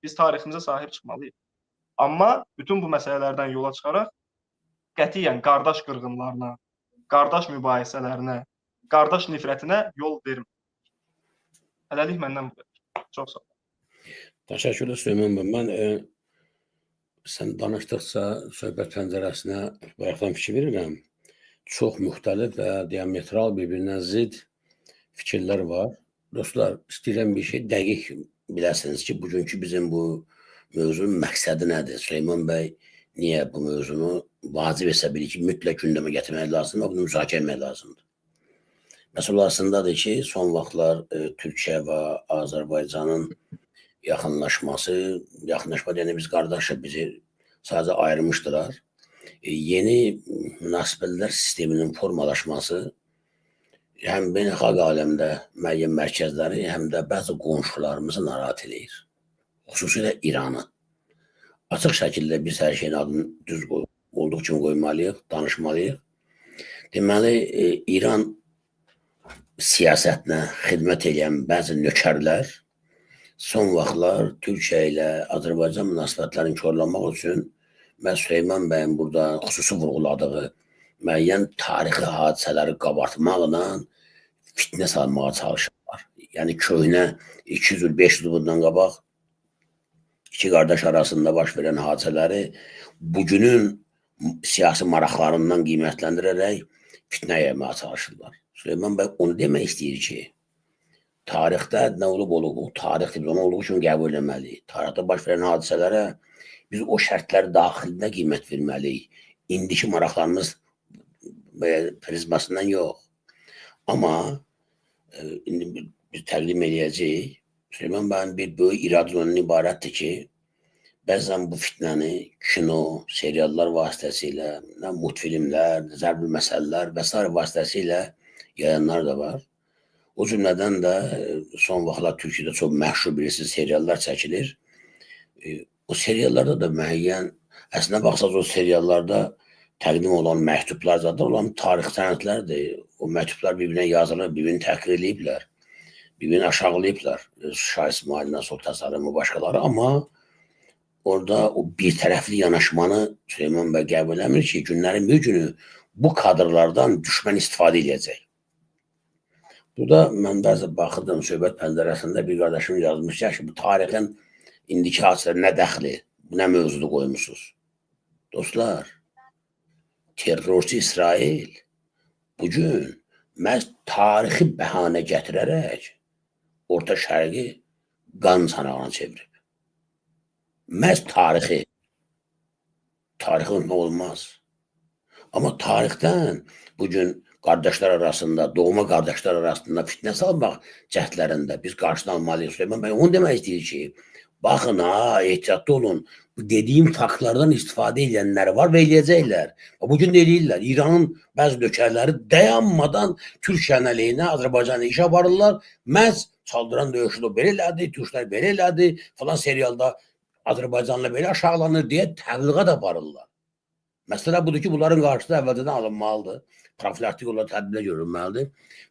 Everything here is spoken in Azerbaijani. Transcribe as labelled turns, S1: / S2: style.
S1: Biz tariximizə sahib çıxmalıyıq. Amma bütün bu məsələlərdən yola çıxaraq qətiyyən qardaş qırğınlarına, qardaş mübahisələrinə, qardaş nifrətinə yol vermir. Hələlik məndən bu qədər. Çox sağ ol.
S2: Təşəkkürlər Süleyman bəy. Mən sən danışdıqca söhbət pəncərəsinə bayaqdan fikir verirəm. Çox müxtəlif və diametral bir-birinə zidd fikirlər var. Dostlar, istəyirəm bir şey dəqiq biləsiniz ki, bugünkü bizim bu mövzunun məqsədi nədir? Süleyman bəy niyə bu mövzunu vacib hesab edir ki, mütləq gündəmə gətirmək lazımdır və bunu müzakirə etmək lazımdır? Məsələ aslındadır ki, son vaxtlar Türkiyə və Azərbaycanın yaxınlaşması yəni biz qardaşıq, bizi sadəcə ayırmışdılar. Yeni münasibətlər sisteminin formalaşması həm beynəlxalq aləmdə müəyyən mərkəzləri, həm də bəzi qonşularımızı narahat edir. Xüsusilə İranı. Açıq şəkildə biz hər şeyin adını düz olduğu kimi qoymalıyıq, danışmalıyıq. Deməli, İran siyasətinə xidmət edən bəzi nökərlər son vaxtlar Türkiyə ilə Azərbaycan münasibətlərini korlamaq üçün və Süleyman bəyin burada xüsusi vurğuladığı müəyyən tarixi hadisələri qabartmaqla fitnə salmağa çalışırlar. Yəni köhnə 200 il, 500 il bundan qabaq iki qardaş arasında baş verən hadisələri bugünün siyasi maraqlarından qiymətləndirərək fitnə yaymağa çalışırlar. Süleyman bəy onu demək istəyir ki, tarixdə nə olub, tarixdə biz onu olduğu üçün qəbul etməliyik. Tarixdə baş verən hadisələrə biz o şərtlər daxilində qiymət verməliyik. İndiki maraqlarımız prizmasından yox. Amma indi biz təqdim edəcəyik. Süleyman bəyin bir böyük iradə ondan ibarətdir ki, bəzən bu fitnəni kino, seriallar vasitəsilə, multfilmlər, zərbi məsələlər və s. vasitəsilə yayanlar da var. O cümlədən də son vaxtlar Türkiyədə çox məşhur birisi seriallar çəkilir. O seriallarda da müəyyən, əslində baxsaq o seriallarda təqdim olan məktublar zaten olan tarix sənədlərdir. O məktublar bir-birinə yazılır, bir-birini təhqir ediblər, bir-birini aşağılayıblar. Şah İsmail'in sol tasarımı başqaları, amma orada o bir tərəfli yanaşmanı Süleyman bəy qəbul eləmir ki, günlərin bir günü bu kadrlardan düşmən istifadə edəcək. Burada mən bəzi baxırdım, söhbət pəncərəsində bir qardaşım yazmış ki, bu tarixin indiki hadisələr nə dəxli, nə mövzudu qoymuşsunuz? Dostlar, terrorçu İsrail bugün məhz tarixi bəhanə gətirərək Orta Şərqi qan çanağına çevirib. Məhz tarixi unutmaq olmaz. Amma tarixdən bugün qardaşlar arasında, doğma qardaşlar arasında fitnə salmaq cəhdlərində biz qarşıdan almalıyıq. Süleyman bəy onu demək istəyir ki, baxın ha, ehtiyatlı olun. Bu dediyim faktlardan istifadə edənlər var və eləyəcəklər. Bugün də eləyirlər. İranın bəzi nökərləri dayanmadan Türkiyənin əleyhinə, Azərbaycanı işə aparırlar. Məhz saldıran döyüşü də belə elədi, Türklər belə elədi, falan serialda Azərbaycanla belə aşağılanır deyə təbliğat aparırlar. Məsələ budur ki, bunların qarşısı əvvəlcədən alınmalıdır. Profilaktik olaraq tədbirlər görülməlidir.